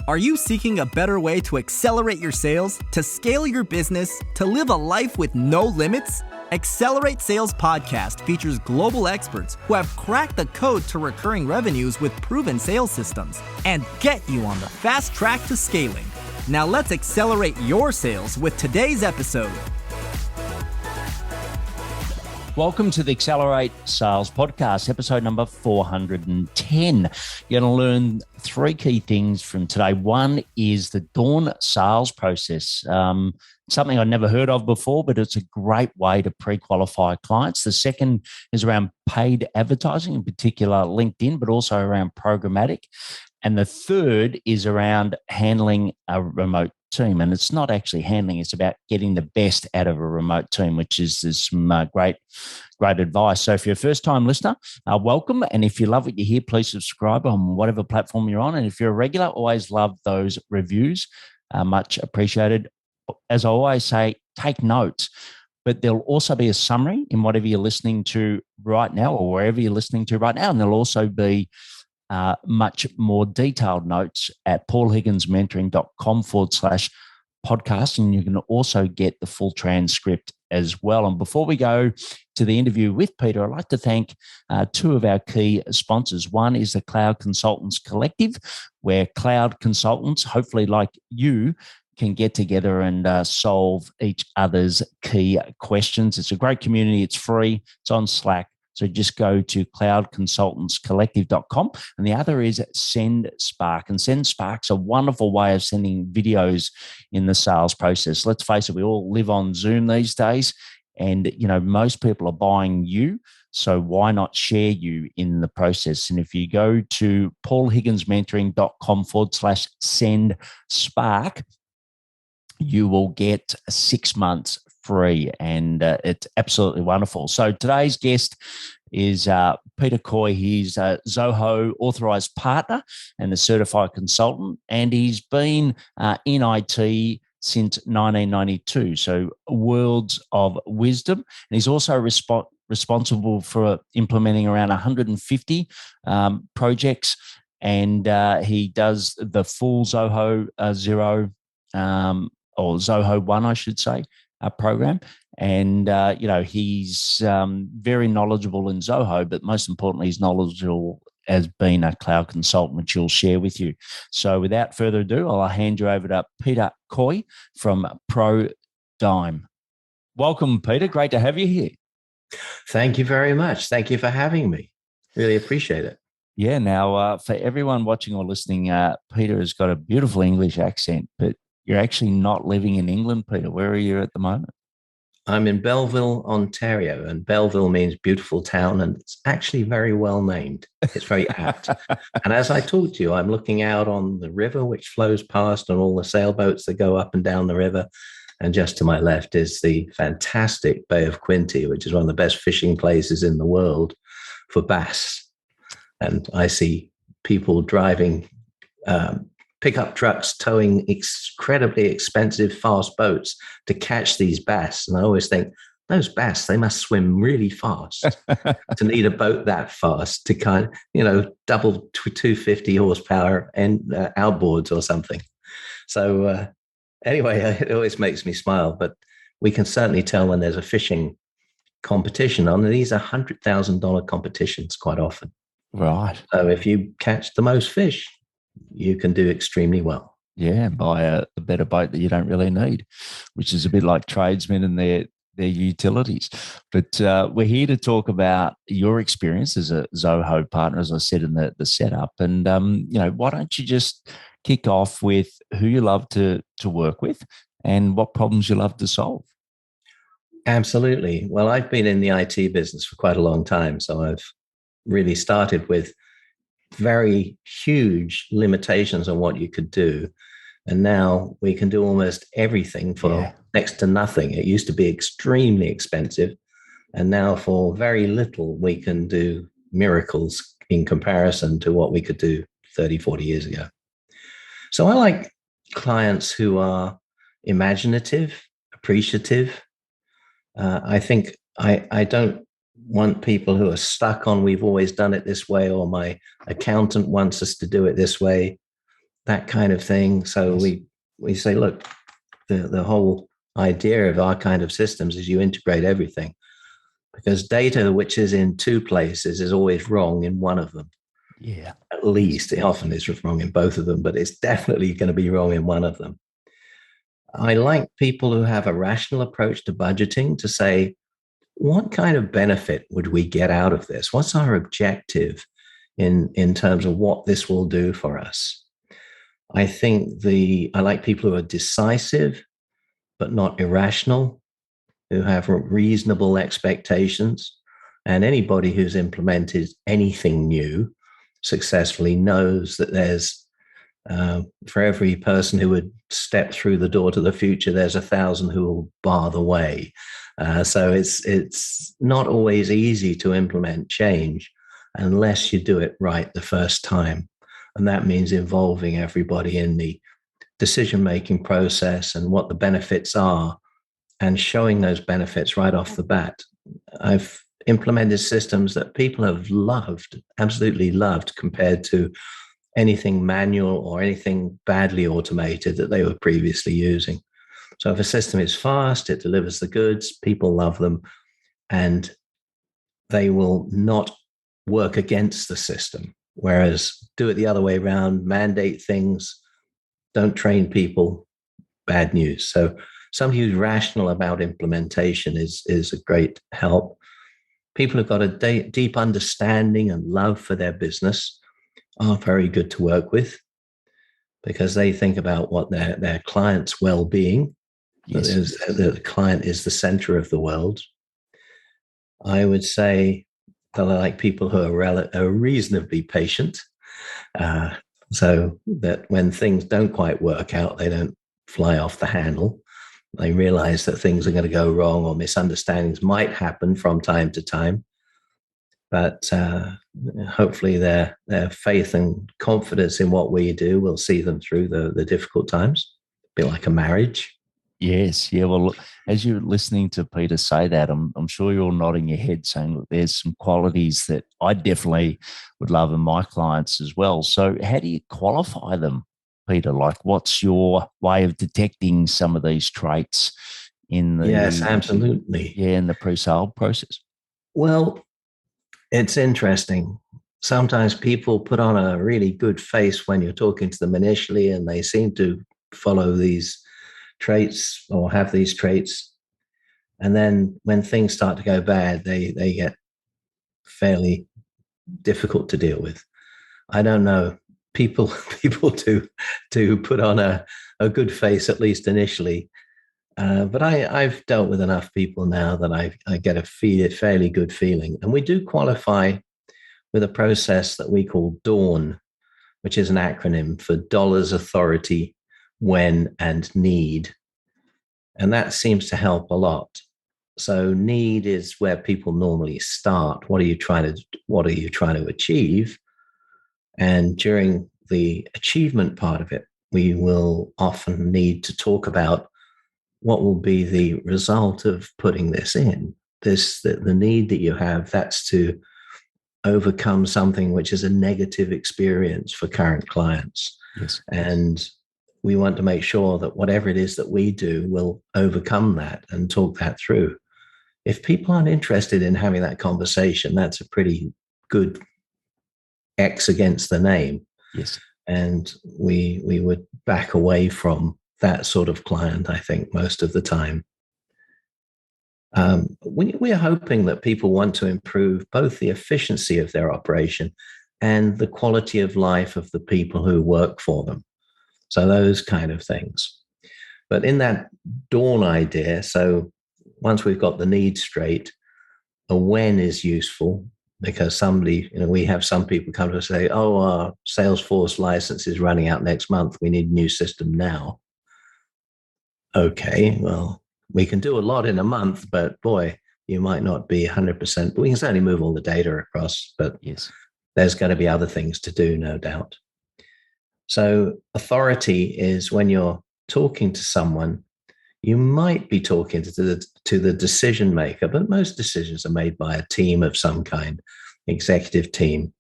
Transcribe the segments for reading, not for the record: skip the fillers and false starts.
Are you seeking a better way to accelerate your sales, to scale your business, to live a life with no limits? Accelerate Sales Podcast features global experts who have cracked the code to recurring revenues with proven sales systems and get you on the fast track to scaling. Now let's accelerate your sales with today's episode. Welcome to the Accelerate Sales Podcast, episode number 410. You're going to learn three key things from today. One is the dawn sales process, something I'd never heard of before, but it's a great way to pre-qualify clients. The second is around paid advertising, in particular LinkedIn, but also around programmatic. And the third is around handling a remote team. And it's not actually handling, it's about getting the best out of a remote team, which is some great advice. So if you're a first-time listener, welcome. And if you love what you hear, please subscribe on whatever platform you're on. And if you're a regular, always love those reviews. Much appreciated. As I always say, take notes. But there'll also be a summary in whatever you're listening to right now or wherever you're listening to right now. And there'll also be much more detailed notes at paulhigginsmentoring.com/podcast. And you can also get the full transcript as well. And before we go to the interview with Peter, I'd like to thank two of our key sponsors. One is the Cloud Consultants Collective, where cloud consultants, hopefully like you, can get together and solve each other's key questions. It's a great community. It's free. It's on Slack. So just go to cloudconsultantscollective.com. And the other is Send Spark. And Send Spark's a wonderful way of sending videos in the sales process. Let's face it, we all live on Zoom these days. And, most people are buying you. So why not share you in the process? And if you go to paulhigginsmentoring.com/Send Spark, you will get 6 months free, and it's absolutely wonderful. So today's guest is Peter Coy. He's a Zoho authorized partner and a certified consultant, and he's been in IT since 1992. So worlds of wisdom. And he's also responsible for implementing around 150 projects, and he does the full Zoho Zero or Zoho One, I should say, program. And, he's very knowledgeable in Zoho, but most importantly, he's knowledgeable as being a cloud consultant, which he'll share with you. So without further ado, I'll hand you over to Peter Coy from ProDime. Welcome, Peter. Great to have you here. Thank you very much. Thank you for having me. Really appreciate it. Yeah. Now, for everyone watching or listening, Peter has got a beautiful English accent, but you're actually not living in England, Peter. Where are you at the moment? I'm in Belleville, Ontario, and Belleville means beautiful town, and it's actually very well named. It's very apt. And as I talk to you, I'm looking out on the river, which flows past, and all the sailboats that go up and down the river. And just to my left is the fantastic Bay of Quinte, which is one of the best fishing places in the world for bass. And I see people driving pickup trucks towing incredibly expensive fast boats to catch these bass. And I always think, those bass, they must swim really fast to need a boat that fast to double 250 horsepower and outboards or something. So anyway, it always makes me smile. But we can certainly tell when there's a fishing competition on. And these are $100,000 competitions quite often. Right. So if you catch the most fish, you can do extremely well. Yeah, and buy a better boat that you don't really need, which is a bit like tradesmen and their utilities. But we're here to talk about your experience as a Zoho partner, as I said in the setup. And, why don't you just kick off with who you love to work with and what problems you love to solve? Absolutely. Well, I've been in the IT business for quite a long time. So I've really started with very huge limitations on what you could do. And now we can do almost everything for next to nothing. It used to be extremely expensive. And now for very little, we can do miracles in comparison to what we could do 30, 40 years ago. So I like clients who are imaginative, appreciative. I think I don't want people who are stuck on we've always done it this way, or my accountant wants us to do it this way. that kind of thing. So Yes. we say, look, the whole idea of our kind of systems is you integrate everything, because data which is in two places is always wrong in one of them. Yeah. At least it often is wrong in both of them, but it's definitely going to be wrong in one of them. I like people who have a rational approach to budgeting to say, what kind of benefit would we get out of this? What's our objective in terms of what this will do for us? I like people who are decisive, but not irrational, who have reasonable expectations. And anybody who's implemented anything new successfully knows that there's, for every person who would step through the door to the future, there's 1,000 who will bar the way. So it's not always easy to implement change unless you do it right the first time. And that means involving everybody in the decision-making process and what the benefits are, and showing those benefits right off the bat. I've implemented systems that people have loved, absolutely loved, compared to anything manual or anything badly automated that they were previously using. So if a system is fast, it delivers the goods, people love them, and they will not work against the system. Whereas do it the other way around, mandate things, don't train people, bad news. So somebody who's rational about implementation is a great help. People who've got a deep understanding and love for their business are very good to work with, because they think about what their client's well-being. Yes. The client is the center of the world. I would say that I like people who are reasonably patient, so that when things don't quite work out, they don't fly off the handle. They realize that things are going to go wrong, or misunderstandings might happen from time to time. But hopefully their faith and confidence in what we do will see them through the difficult times. Be like a marriage. Yes. Yeah. Well, look, as you're listening to Peter say that, I'm sure you're nodding your head saying, look, there's some qualities that I definitely would love in my clients as well. So how do you qualify them, Peter? Like, what's your way of detecting some of these traits in the Yes, absolutely. in the pre-sale process? Well, it's interesting. Sometimes people put on a really good face when you're talking to them initially, and they seem to follow these traits or have these traits. And then when things start to go bad, they get fairly difficult to deal with. I don't know. People to put on a good face, at least initially. But I've dealt with enough people now that I get a fairly good feeling. And we do qualify with a process that we call DAWN, which is an acronym for dollars, authority, when, and need. And that seems to help a lot. So need is where people normally start. What are you trying to achieve? And during the achievement part of it, we will often need to talk about what will be the result of putting this in. The need that you have, that's to overcome something which is a negative experience for current clients. Yes. And we want to make sure that whatever it is that we do will overcome that and talk that through. If people aren't interested in having that conversation, that's a pretty good X against the name. Yes. And we would back away from that sort of client, I think, most of the time. We are hoping that people want to improve both the efficiency of their operation and the quality of life of the people who work for them. So those kind of things. But in that dawn idea, so once we've got the need straight, a when is useful, because we have some people come to us and say, oh, our Salesforce license is running out next month. We need a new system now. Okay, well, we can do a lot in a month, but boy, you might not be 100%. But we can certainly move all the data across, but yes, there's going to be other things to do, no doubt. So authority is when you're talking to someone, you might be talking to the decision maker, but most decisions are made by a team of some kind, executive team.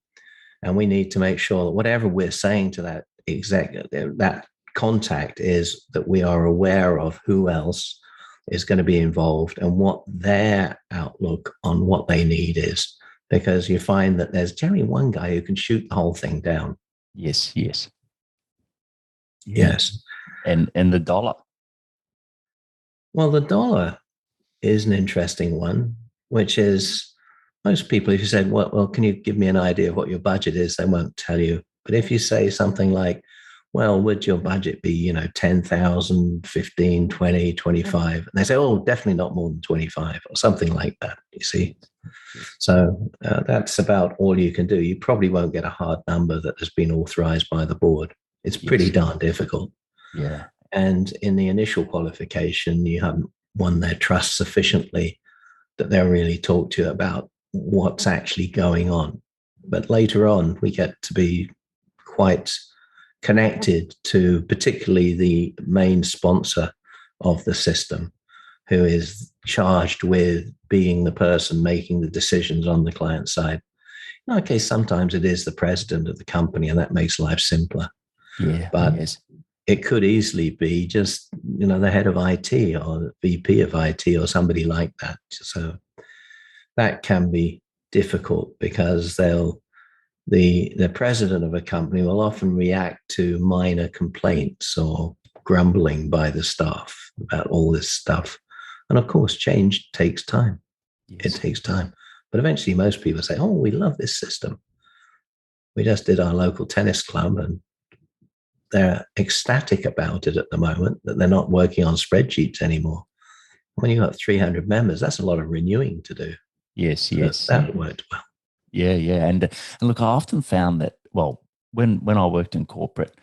And we need to make sure that whatever we're saying to that that contact is that we are aware of who else is going to be involved and what their outlook on what they need is. Because you find that there's generally one guy who can shoot the whole thing down. Yes, yes. Yes. And the dollar. Well, the dollar is an interesting one, which is most people, if you said, well, can you give me an idea of what your budget is? They won't tell you. But if you say something like, well, would your budget be, 10,000, 15, 20, 25? And they say, oh, definitely not more than 25 or something like that, you see. So that's about all you can do. You probably won't get a hard number that has been authorized by the board. It's pretty darn difficult. Yeah. And in the initial qualification, you haven't won their trust sufficiently that they'll really talk to you about what's actually going on. But later on, we get to be quite connected to particularly the main sponsor of the system, who is charged with being the person making the decisions on the client side. In our case, sometimes it is the president of the company, and that makes life simpler. Yeah. But it could easily be just, the head of IT or the VP of IT or somebody like that. So that can be difficult because the president of a company will often react to minor complaints or grumbling by the staff about all this stuff. And of course, change takes time. Yes. It takes time. But eventually most people say, oh, we love this system. We just did our local tennis club and they're ecstatic about it at the moment, that they're not working on spreadsheets anymore. When you've got 300 members, that's a lot of renewing to do. Yes. That worked well. Yeah. And look, I often found that, well, when I worked in corporate,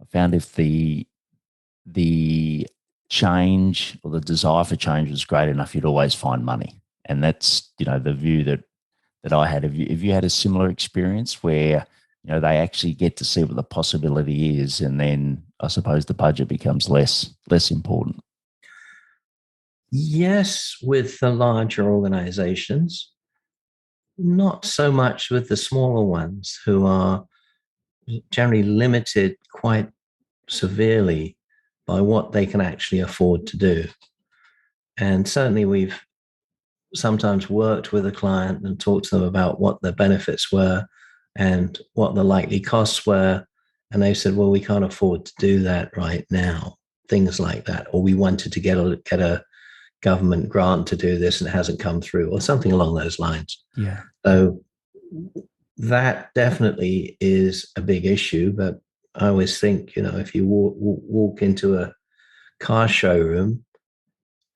I found if the change or the desire for change was great enough, you'd always find money. And that's, the view that I had. Have you had a similar experience where, they actually get to see what the possibility is, and then I suppose the budget becomes less important? Yes, with the larger organizations, not so much with the smaller ones who are generally limited quite severely by what they can actually afford to do. And certainly we've sometimes worked with a client and talked to them about what the benefits were and what the likely costs were. And they said, well, we can't afford to do that right now, things like that. Or we wanted to get a government grant to do this and it hasn't come through, or something along those lines. Yeah. So that definitely is a big issue. But I always think, if you walk into a car showroom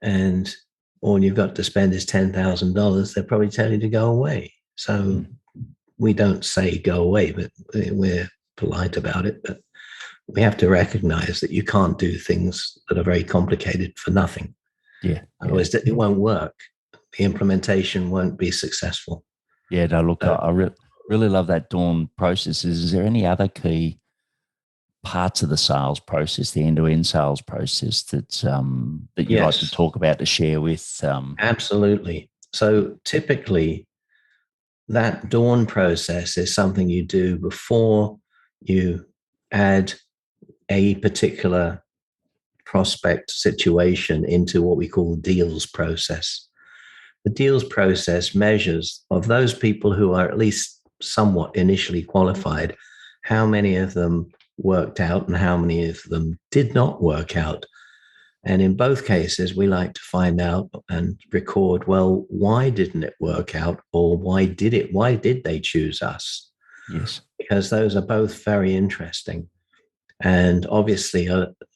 and all you've got to spend is $10,000, they'll probably tell you to go away. So we don't say go away, but we're polite about it. But we have to recognize that you can't do things that are very complicated for nothing. Yeah. Otherwise, it won't work. The implementation won't be successful. Yeah, no, look, I really love that Dawn process. Is there any other key parts of the sales process, the end-to-end sales process that you'd like to talk about, to share with? Absolutely. So typically, that Dawn process is something you do before you add a particular prospect situation into what we call the deals process. The deals process measures of those people who are at least somewhat initially qualified, how many of them worked out and how many of them did not work out. And in both cases, we like to find out and record, well, why didn't it work out? Or why did they choose us? Yes. Because those are both very interesting. And obviously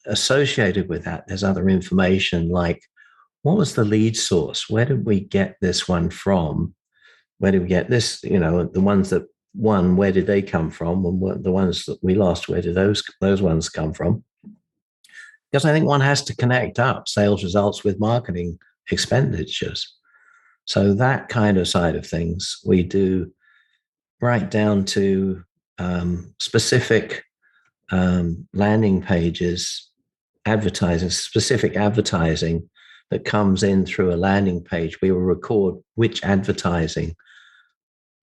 associated with that, there's other information like, what was the lead source? Where did we get this one from? Where did we get this? The ones that won, where did they come from? And the ones that we lost, where did those ones come from? Because I think one has to connect up sales results with marketing expenditures. So that kind of side of things we do right down to specific landing pages, specific advertising that comes in through a landing page. We will record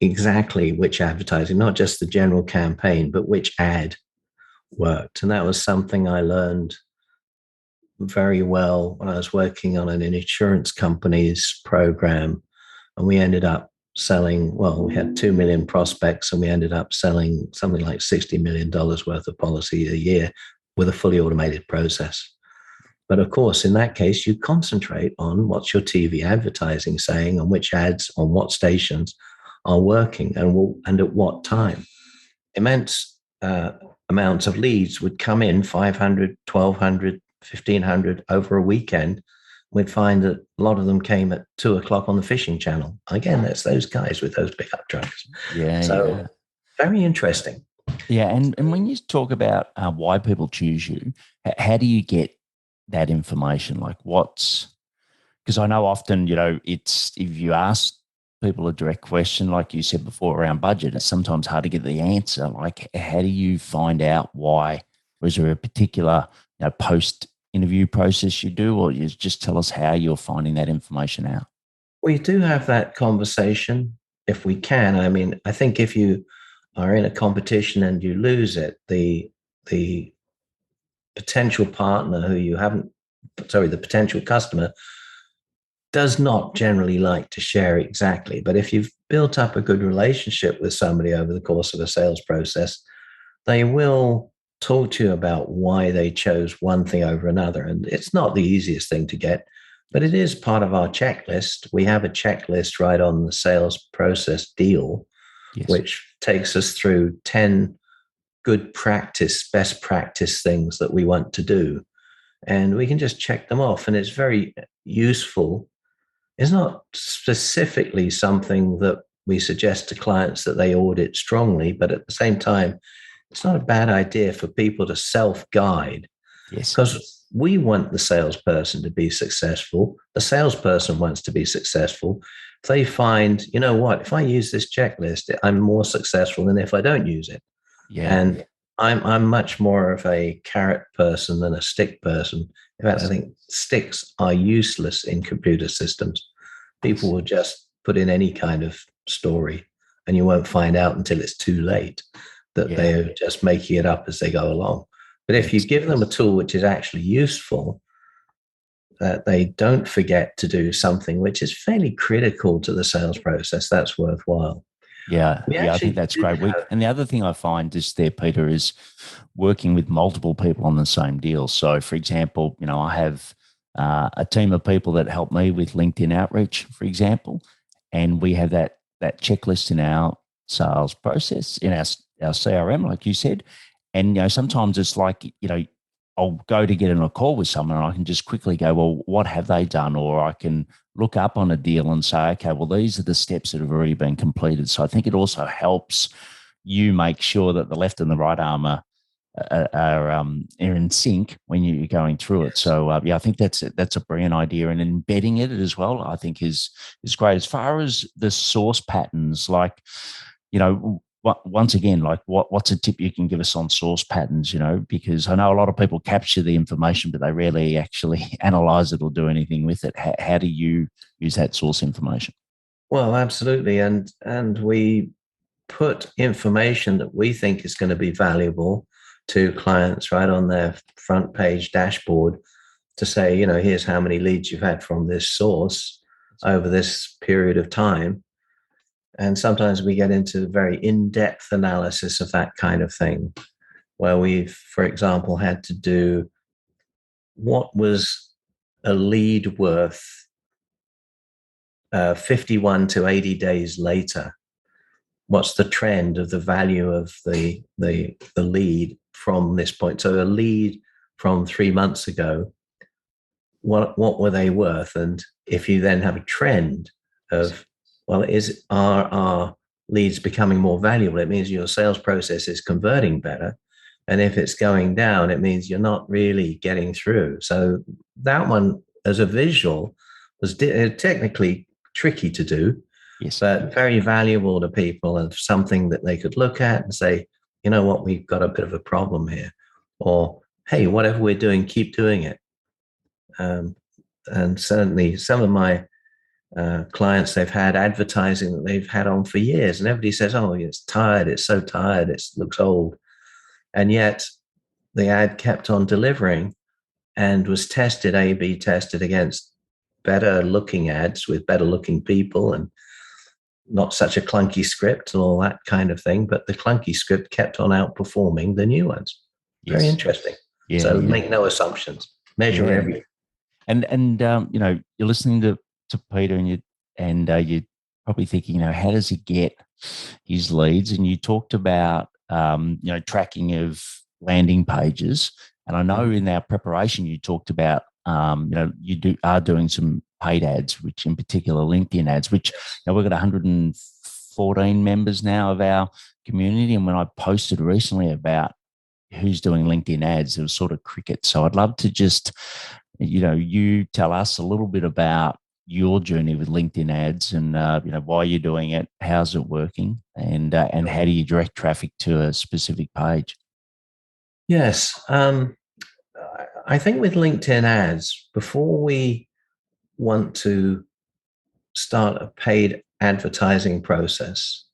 exactly which advertising, not just the general campaign, but which ad worked. And that was something I learned very well when I was working on an insurance company's program. And we ended up selling, well, we had 2 million prospects and we ended up selling something like $60 million worth of policy a year with a fully automated process. But of course, in that case, you concentrate on what's your TV advertising saying and which ads on what stations are working and at what time. Immense amounts of leads would come in, 500, 1,200, 1,500 over a weekend. We'd find that a lot of them came at 2:00 on the fishing channel. Again, that's those guys with those pickup trucks. So very interesting. Yeah. And when you talk about why people choose you, how do you get that information? Like because I know often, it's if you ask people a direct question, like you said before around budget, it's sometimes hard to get the answer. Like, how do you find out why? Or is there a particular post interview process you do, or you just tell us how you're finding that information out? We do have that conversation if we can. I mean, I think if you are in a competition and you lose it, the potential partner the potential customer does not generally like to share exactly. But if you've built up a good relationship with somebody over the course of a sales process, they will talk to you about why they chose one thing over another. And it's not the easiest thing to get, but it is part of our checklist. We have a checklist right on the sales process deal, which takes us through 10 good practice, best practice things that we want to do. And we can just check them off. And it's very useful. It's not specifically something that we suggest to clients that they audit strongly, but at the same time, it's not a bad idea for people to self-guide. Yes. Because we want the salesperson to be successful. The salesperson wants to be successful. If they find, you know what, if I use this checklist, I'm more successful than if I don't use it. Yeah. And I'm much more of a carrot person than a stick person. In fact, I think sticks are useless in computer systems. People will just put in any kind of story and you won't find out until it's too late that they're just making it up as they go along. But if you give them a tool which is actually useful, that they don't forget to do something which is fairly critical to the sales process, that's worthwhile. Yeah, I think that's great. And the other thing I find is there, Peter, is working with multiple people on the same deal. So, for example, I have a team of people that help me with LinkedIn outreach, for example, and we have that checklist in our sales process, in our CRM, like you said. And, sometimes it's like, I'll go to get in a call with someone and I can just quickly go, well, what have they done? Or I can look up on a deal and say, okay, well, these are the steps that have already been completed. So I think it also helps you make sure that the left and the right arm are in sync when you're going through it. So I think that's a brilliant idea, and embedding it as well, I think is great. As far as the source patterns, like, once again, like what's a tip you can give us on source patterns, because I know a lot of people capture the information, but they rarely actually analyze it or do anything with it. How do you use that source information? Well, absolutely. And we put information that we think is going to be valuable to clients right on their front page dashboard to say, here's how many leads you've had from this source over this period of time. And sometimes we get into very in-depth analysis of that kind of thing, where we've, for example, had to do what was a lead worth 51 to 80 days later. What's the trend of the value of the lead from this point? So a lead from 3 months ago, what were they worth? And if you then have a trend of, well, are our leads becoming more valuable? It means your sales process is converting better. And if it's going down, it means you're not really getting through. So that one, as a visual, was technically tricky to do, but very valuable to people, and something that they could look at and say, you know what, we've got a bit of a problem here. Or, hey, whatever we're doing, keep doing it. And certainly some of my clients, they've had advertising that they've had on for years, and everybody says, oh, it's tired, it's so tired, it looks old. And yet the ad kept on delivering and was tested, A/B tested against better looking ads with better looking people and not such a clunky script and all that kind of thing. But the clunky script kept on outperforming the new ones. Very Yes. interesting. Yeah. So Yeah. make no assumptions. Measure Yeah. everything. And you're listening to Peter, and you're probably thinking, how does he get his leads? And you talked about tracking of landing pages. And I know in our preparation you talked about are doing some paid ads, which in particular LinkedIn ads, which we've got 114 members now of our community. And when I posted recently about who's doing LinkedIn ads, it was sort of cricket. So I'd love to just, you tell us a little bit about your journey with LinkedIn ads and, why you're doing it, how's it working, and how do you direct traffic to a specific page? Yes. I think with LinkedIn ads, before we want to start a paid advertising process,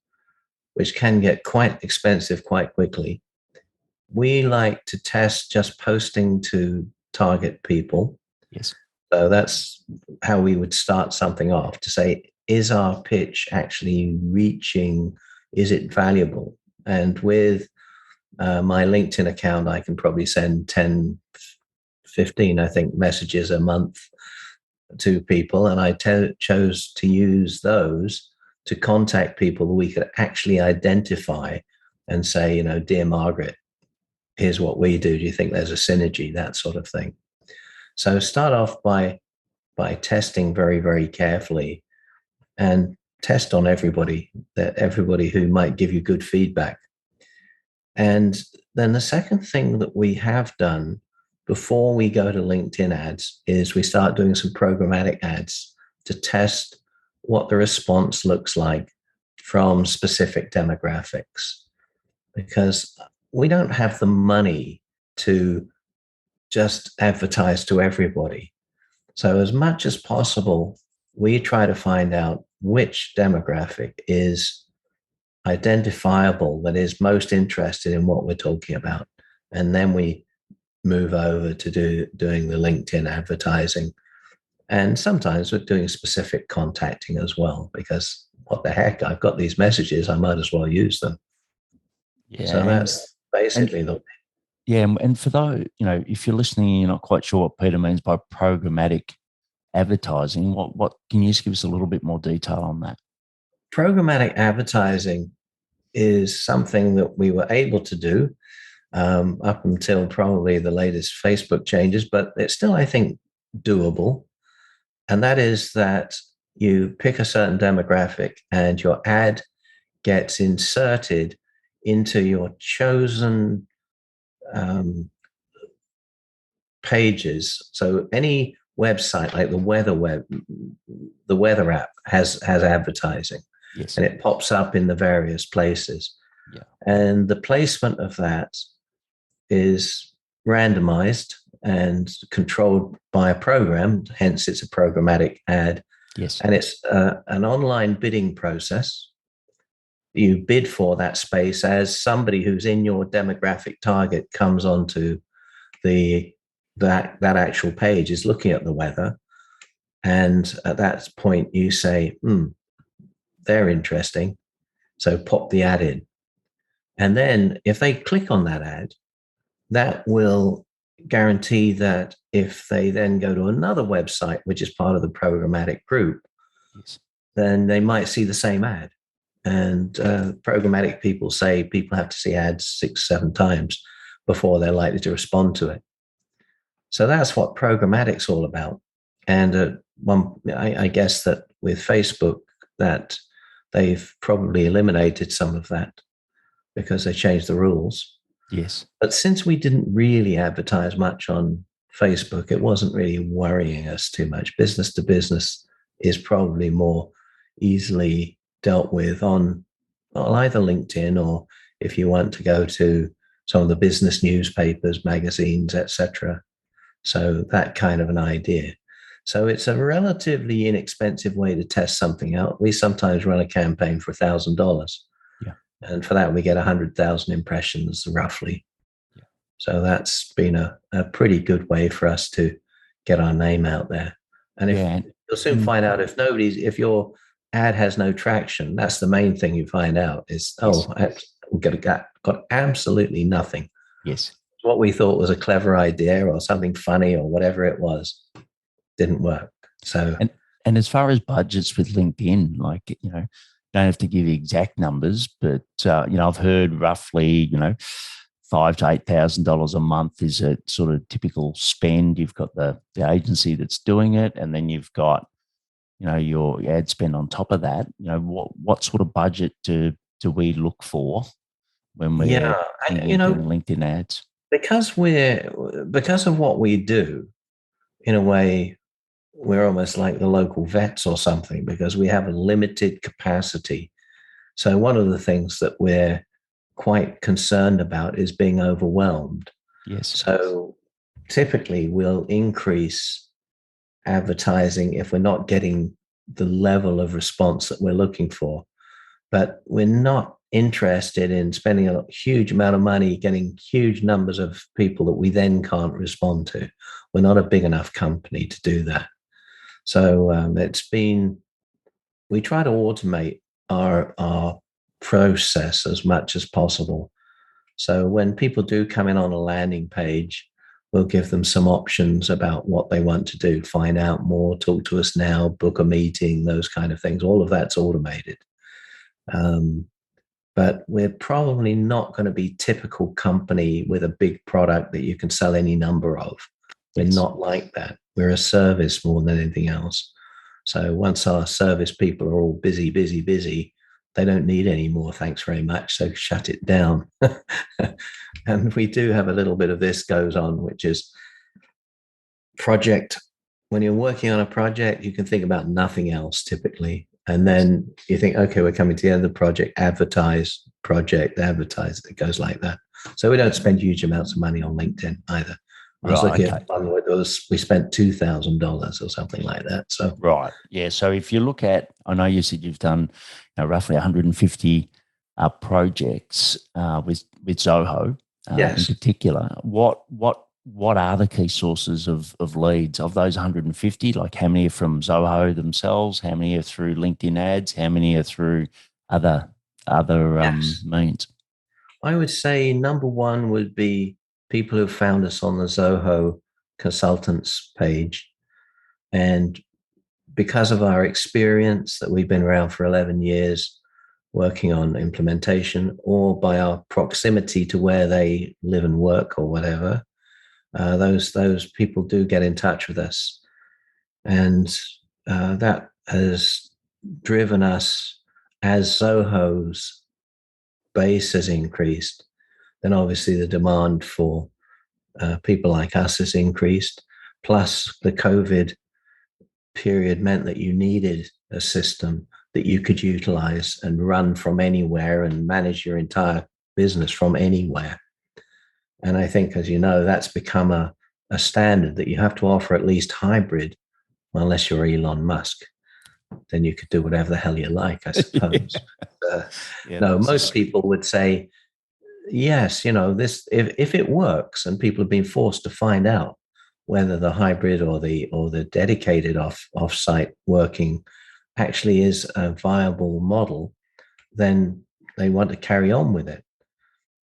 which can get quite expensive quite quickly, we like to test just posting to target people. Yes. So that's how we would start something off, to say, is our pitch actually reaching? Is it valuable? And with my LinkedIn account, I can probably send 10, 15, I think, messages a month to people. And I chose to use those to contact people we could actually identify and say, dear Margaret, here's what we do. Do you think there's a synergy? That sort of thing. So start off by testing very, very carefully, and test on everybody who might give you good feedback. And then the second thing that we have done before we go to LinkedIn ads is we start doing some programmatic ads to test what the response looks like from specific demographics, because we don't have the money to just advertise to everybody. So as much as possible, we try to find out which demographic is identifiable, that is most interested in what we're talking about. And then we move over to doing the LinkedIn advertising. And sometimes we're doing specific contacting as well, because what the heck, I've got these messages, I might as well use them. Yeah. So that's basically the... Yeah, and for those, if you're listening and you're not quite sure what Peter means by programmatic advertising, what can you just give us a little bit more detail on that? Programmatic advertising is something that we were able to do up until probably the latest Facebook changes, but it's still, I think, doable. And that is that you pick a certain demographic and your ad gets inserted into your chosen pages. So any website like the weather app has advertising. Yes. And it pops up in the various places. Yeah. And the placement of that is randomized and controlled by a program, hence it's a programmatic ad. Yes. And it's an online bidding process. You bid for that space as somebody who's in your demographic target comes onto that actual page, is looking at the weather. And at that point you say, they're interesting, so pop the ad in. And then if they click on that ad, that will guarantee that if they then go to another website, which is part of the programmatic group, yes, then they might see the same ad. And programmatic people say people have to see ads 6-7 times before they're likely to respond to it. So that's what programmatic's all about. And I guess that with Facebook, that they've probably eliminated some of that because they changed the rules. Yes. But since we didn't really advertise much on Facebook, it wasn't really worrying us too much. Business to business is probably more easily dealt with on either LinkedIn, or if you want to go to some of the business newspapers, magazines, etc. So that kind of an idea. So it's a relatively inexpensive way to test something out. We sometimes run a campaign for $1,000. Yeah. And for that, we get 100,000 impressions roughly. Yeah. So that's been a pretty good way for us to get our name out there. And if Yeah. you'll soon find out if your ad has no traction, that's the main thing you find out is, Yes. we got absolutely nothing. Yes. What we thought was a clever idea or something funny or whatever it was didn't work. So, And as far as budgets with LinkedIn, like, don't have to give exact numbers, but I've heard roughly, $5,000 to $8,000 a month is a sort of typical spend. You've got the agency that's doing it, and then you've got, your ad spend on top of that. What sort of budget do we look for when we're yeah, thinking of doing LinkedIn ads? because of what we do, in a way, we're almost like the local vets or something because we have a limited capacity. So one of the things that we're quite concerned about is being overwhelmed. Yes. So typically we'll increase advertising if we're not getting the level of response that we're looking for. But we're not interested in spending a huge amount of money getting huge numbers of people that we then can't respond to. We're not a big enough company to do that. So we try to automate our process as much as possible. So when people do come in on a landing page, we'll give them some options about what they want to do, find out more, talk to us now, book a meeting, those kind of things. All of that's automated. But we're probably not going to be typical company with a big product that you can sell any number of. We're not like that. We're a service more than anything else. So once our service people are all busy, they don't need any more. Thanks very much. So shut it down. And we do have a little bit of this goes on, which is project. When you're working on a project, you can think about nothing else typically. And then you think, okay, we're coming to the end of the project, advertise, project, advertise. It goes like that. So we don't spend huge amounts of money on LinkedIn either. I was looking at one where we spent $2,000 or something like that. So right, yeah. So if you look at, I know you said you've done roughly 150 projects with Zoho in particular. What are the key sources of leads of those 150? Like how many are from Zoho themselves? How many are through LinkedIn ads? How many are through other means? I would say number one would be people who found us on the Zoho consultants page. And because of our experience that we've been around for 11 years working on implementation, or by our proximity to where they live and work or whatever, those people do get in touch with us. And that has driven us, as Zoho's base has increased, then obviously the demand for people like us has increased. Plus, the COVID period meant that you needed a system that you could utilize and run from anywhere and manage your entire business from anywhere. And I think, as you know, that's become a standard that you have to offer at least hybrid, unless you're Elon Musk. Then you could do whatever the hell you like, I suppose. Most people would say, yes, this if it works, and people have been forced to find out whether the hybrid or the dedicated off-site working actually is a viable model, then they want to carry on with it.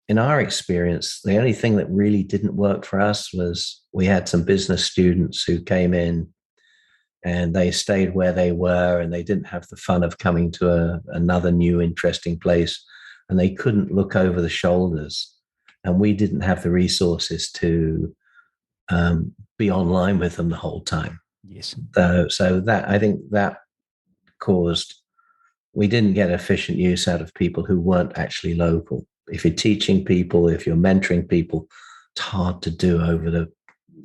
In our experience, the only thing that really didn't work for us was we had some business students who came in and they stayed where they were and they didn't have the fun of coming to another new interesting place, and they couldn't look over the shoulders, and we didn't have the resources to be online with them the whole time. Yes. So that, I think that caused, we didn't get efficient use out of people who weren't actually local. If you're teaching people, if you're mentoring people, it's hard to do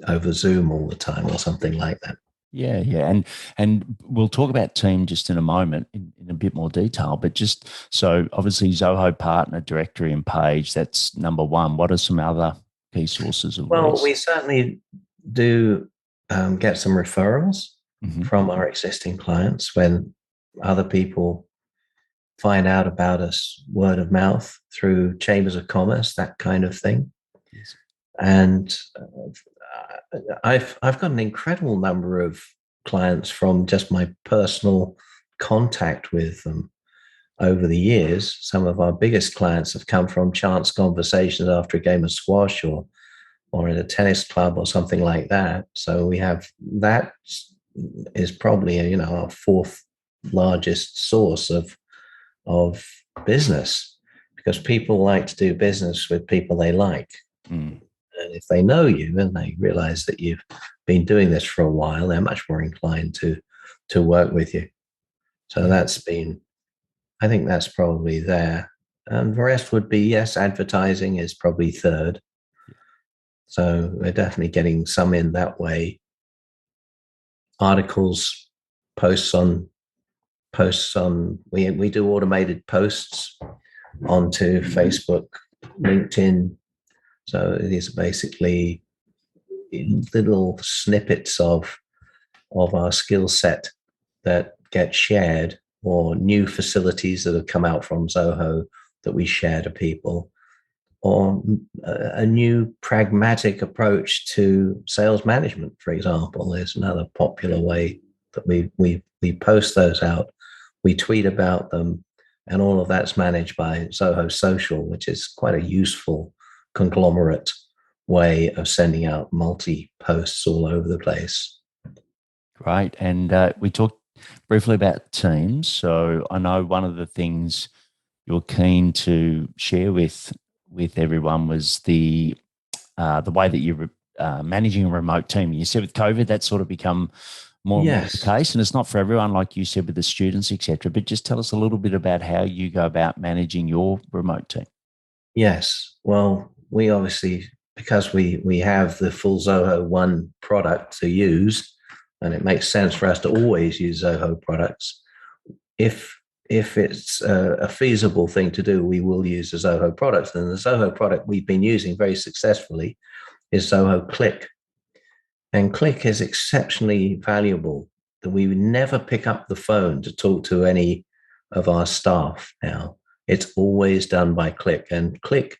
over Zoom all the time or something like that. Yeah, yeah. And we'll talk about team just in a moment in a bit more detail, but just so obviously Zoho partner directory and page, that's number one. What are some other key sources of leads? We certainly do get some referrals from our existing clients when other people find out about us word of mouth through chambers of commerce, that kind of thing. Yes. And I've got an incredible number of clients from just my personal contact with them over the years. Some of our biggest clients have come from chance conversations after a game of squash or in a tennis club or something like that. So we have that is probably our fourth largest source of business, because people like to do business with people they like. Mm. And if they know you and they realize that you've been doing this for a while, they're much more inclined to work with you. So I think that's probably there. And the rest would be, yes, advertising is probably third. So we're definitely getting some in that way. Articles, posts on we do automated posts onto Facebook, LinkedIn. So it is basically little snippets of our skill set that get shared, or new facilities that have come out from Zoho that we share to people, or a new pragmatic approach to sales management, for example, is another popular way that we post those out. We tweet about them, and all of that's managed by Zoho Social, which is quite a useful conglomerate way of sending out multi-posts all over the place. Great. And we talked briefly about teams. So I know one of the things you're keen to share with everyone was the way that you're managing a remote team. You said with COVID, that's sort of become more and more the case, and it's not for everyone, like you said, with the students, etc. But just tell us a little bit about how you go about managing your remote team. Yes. Well, we obviously, because we have the full Zoho One product to use, and it makes sense for us to always use Zoho products. If it's a feasible thing to do, we will use the Zoho products. And the Zoho product we've been using very successfully is Zoho Click. And Click is exceptionally valuable. That we would never pick up the phone to talk to any of our staff now. It's always done by Click. And Click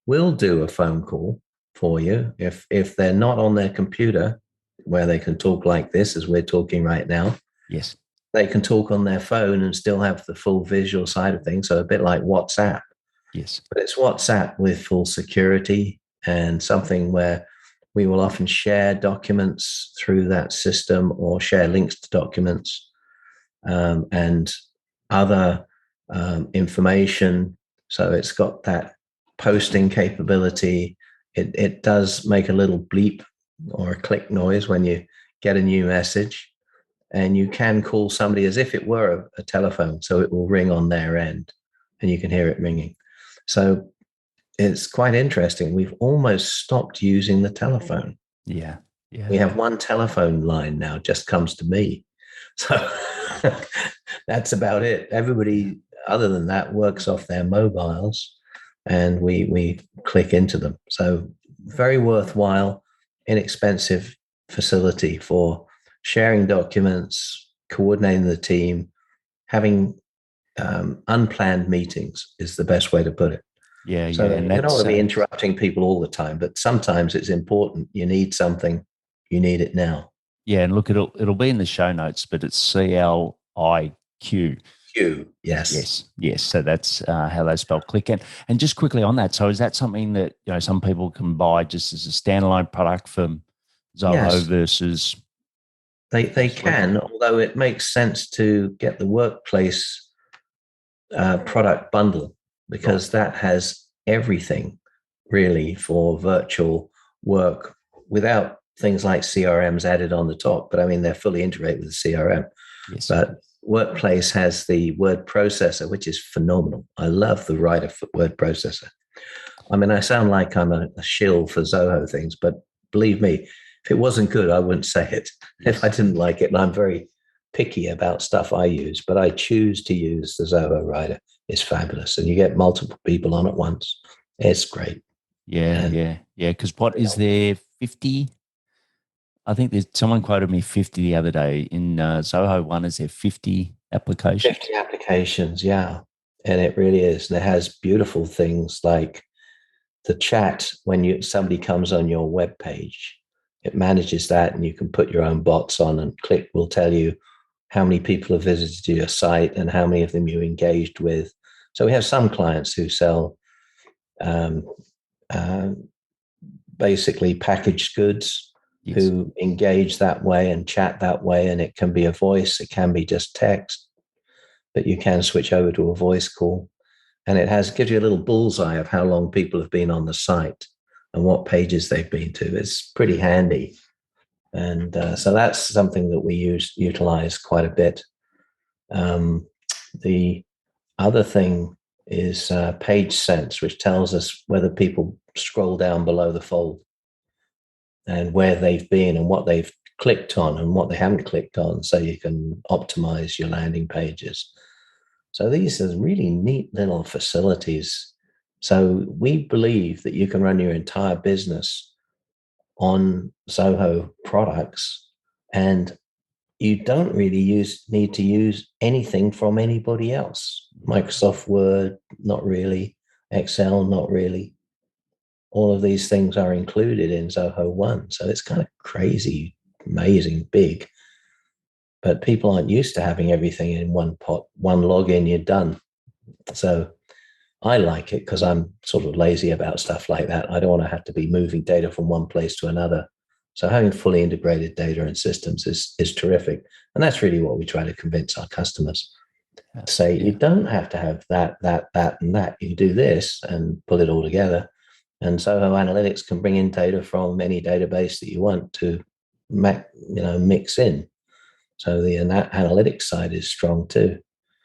will do a phone call for you if they're not on their computer, where they can talk like this as we're talking right now. Yes. They can talk on their phone and still have the full visual side of things. So a bit like WhatsApp. Yes. But it's WhatsApp with full security, and something where we will often share documents through that system, or share links to documents and other information. So it's got that posting capability. It does make a little bleep or a click noise when you get a new message, and you can call somebody as if it were a telephone. So it will ring on their end and you can hear it ringing. So it's quite interesting. We've almost stopped using the telephone. Yeah. Yeah. We have one telephone line now, just comes to me. So that's about it. Everybody other than that works off their mobiles, and we click into them. So very worthwhile, inexpensive facility for sharing documents, coordinating the team, having unplanned meetings is the best way to put it. Yeah, so yeah. you don't want to be interrupting people all the time, but sometimes it's important. You need something, you need it now. Yeah, and look, it'll be in the show notes, but it's CLIQ. Q, yes. Yes. So that's how they spell Click. And just quickly on that, so is that something that some people can buy just as a standalone product from Zoho versus? They can, although it makes sense to get the workplace product bundle, because that has everything really for virtual work without things like CRMs added on the top. But I mean, they're fully integrated with the CRM. Yes. But Workplace has the word processor, which is phenomenal. I love the writer word processor. I mean, I sound like I'm a shill for Zoho things, but believe me, if it wasn't good, I wouldn't say it. Yes. If I didn't like it, and I'm very picky about stuff I use, but I choose to use the Zoho writer. It's fabulous, and you get multiple people on at once. It's great. Yeah. Because what is there, 50? I think someone quoted me 50 the other day. In Zoho One, is there 50 applications? 50 applications, yeah. And it really is. And it has beautiful things like the chat, when somebody comes on your web page, it manages that, and you can put your own bots on, and Click will tell you how many people have visited your site and how many of them you engaged with. So we have some clients who sell um, uh, basically packaged goods, Yes. who engage that way and chat that way, and it can be a voice, it can be just text, but you can switch over to a voice call, and gives you a little bullseye of how long people have been on the site and what pages they've been to. It's pretty handy. And so that's something that we utilize quite a bit. The other thing is page sense, which tells us whether people scroll down below the fold and where they've been and what they've clicked on and what they haven't clicked on, so you can optimize your landing pages. So these are really neat little facilities. So we believe that you can run your entire business on Zoho products, and you don't really need to use anything from anybody else. Microsoft Word, not really. Excel, not really. All of these things are included in Zoho One. So it's kind of crazy, amazing, big. But people aren't used to having everything in one pot, one login, you're done. So I like it because I'm sort of lazy about stuff like that. I don't want to have to be moving data from one place to another. So having fully integrated data and systems is terrific. And that's really what we try to convince our customers. Say, you don't have to have that, and that. You do this and pull it all together. And Zoho Analytics can bring in data from any database that you want to mix in. So the analytics side is strong too.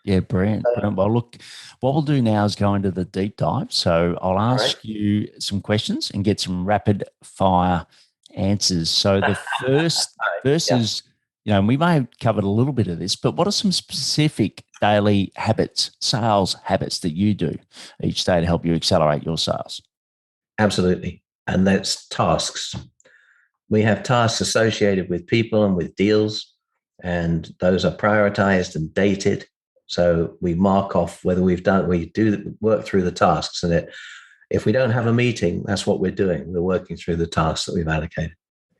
Yeah, brilliant. Well, look, what we'll do now is go into the deep dive. So I'll ask you some questions and get some rapid fire answers. So the first is, and we may have covered a little bit of this, but what are some specific daily habits, sales habits that you do each day to help you accelerate your sales? Absolutely. And that's tasks. We have tasks associated with people and with deals, and those are prioritized and dated. So we mark off whether we do work through the tasks, and if we don't have a meeting, that's what we're doing. We're working through the tasks that we've allocated.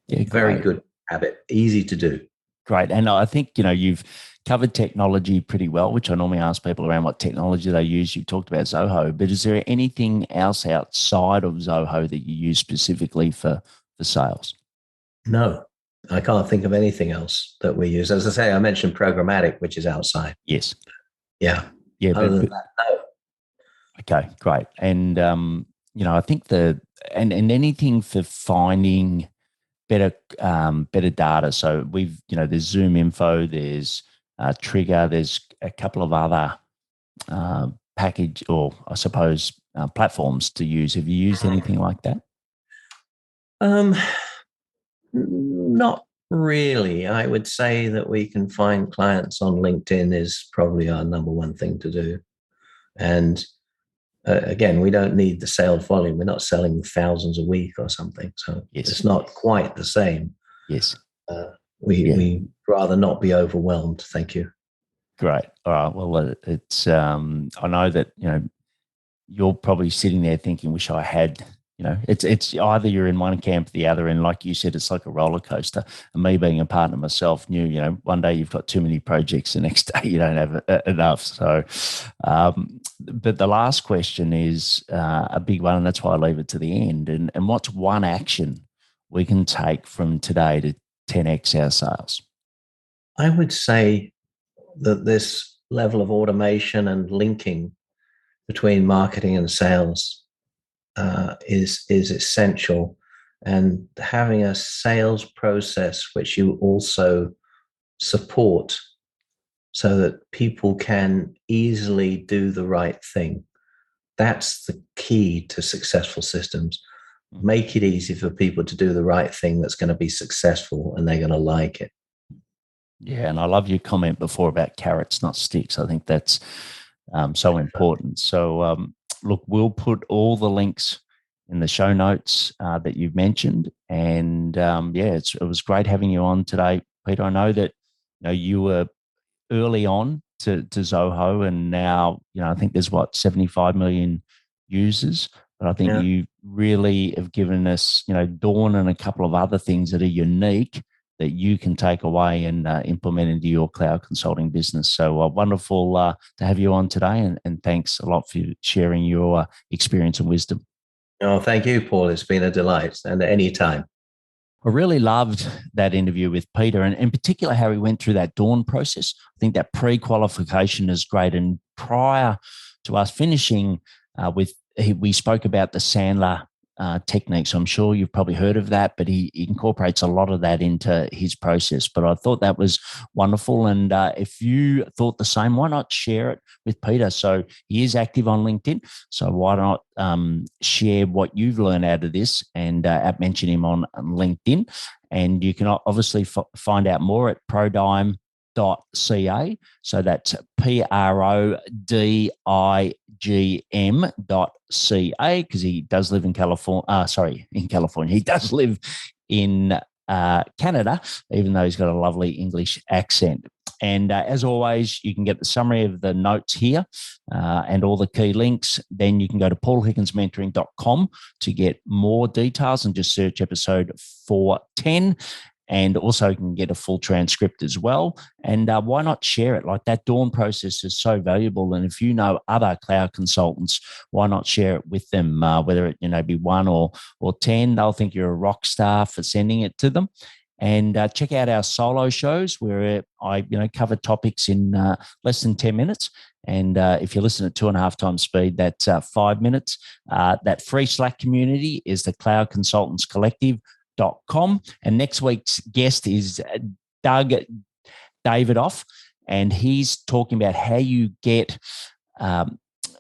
Yeah, very good habit, easy to do. Great. And I think, you've covered technology pretty well, which I normally ask people around what technology they use. You talked about Zoho, but is there anything else outside of Zoho that you use specifically for sales? No, I can't think of anything else that we use. As I say, I mentioned Programmatic, which is outside. Yes. Yeah. Yeah. Other than that, no. Okay, great. And, I think and anything for finding better data. So there's Zoom Info, there's Trigger, there's a couple of other package, or I suppose platforms to use. Have you used anything like that? Not really. I would say that we can find clients on LinkedIn is probably our number one thing to do. And again, we don't need the sales volume. We're not selling thousands a week or something. So It's not quite the same. Yes. We rather not be overwhelmed. Thank you. Great. All right. Well, it's I know that, you're probably sitting there thinking, wish I had, it's either you're in one camp or the other. And like you said, it's like a roller coaster. And me being a partner myself knew, one day you've got too many projects, the next day you don't have enough. So, but the last question is a big one, and that's why I leave it to the end. And what's one action we can take from today to 10x our sales? I would say that this level of automation and linking between marketing and sales is essential, and having a sales process which you also support so that people can easily do the right thing. That's the key to successful systems. Make it easy for people to do the right thing that's going to be successful, and they're going to like it. Yeah, and I love your comment before about carrots, not sticks. I think that's so important. So, look, we'll put all the links in the show notes that you've mentioned. And it was great having you on today, Peter. I know that you were early on to Zoho, and now I think there's 75 million users. But I think you really have given us, Dawn and a couple of other things that are unique that you can take away and implement into your cloud consulting business. So wonderful to have you on today, and thanks a lot for sharing your experience and wisdom. Oh, thank you, Paul. It's been a delight, and at any time. I really loved that interview with Peter, and in particular how he went through that Dawn process. I think that pre-qualification is great. And prior to us finishing we spoke about the Sandler technique. So I'm sure you've probably heard of that, but he incorporates a lot of that into his process. But I thought that was wonderful. And if you thought the same, why not share it with Peter? So he is active on LinkedIn. So why not share what you've learned out of this and mention him on LinkedIn? And you can obviously find out more at ProDime.ca. So that's PRODIGM.ca, because he does live in California. He does live in Canada, even though he's got a lovely English accent. And as always, you can get the summary of the notes here and all the key links. Then you can go to paulhigginsmentoring.com to get more details and just search episode 410. And also you can get a full transcript as well. And why not share it? Like, that Dawn process is so valuable. And if you know other cloud consultants, why not share it with them? Whether it be 1 or 10, they'll think you're a rock star for sending it to them. And check out our solo shows where I cover topics in less than 10 minutes. And if you listen at 2.5 times speed, that's 5 minutes. That free Slack community is the Cloud Consultants Collective.com. And next week's guest is Doug Davidoff, and he's talking about how you get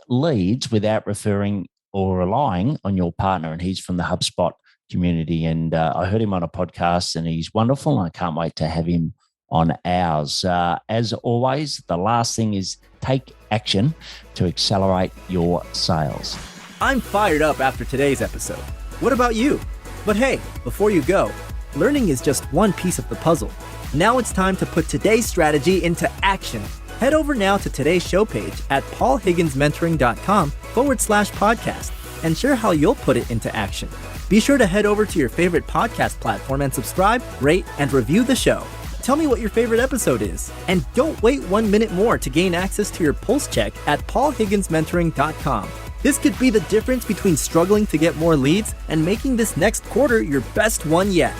leads without referring or relying on your partner. And he's from the HubSpot community. And I heard him on a podcast, and he's wonderful. And I can't wait to have him on ours. As always, the last thing is take action to accelerate your sales. I'm fired up after today's episode. What about you? But hey, before you go, learning is just one piece of the puzzle. Now it's time to put today's strategy into action. Head over now to today's show page at paulhigginsmentoring.com/podcast and share how you'll put it into action. Be sure to head over to your favorite podcast platform and subscribe, rate, and review the show. Tell me what your favorite episode is. And don't wait 1 minute more to gain access to your pulse check at paulhigginsmentoring.com. This could be the difference between struggling to get more leads and making this next quarter your best one yet.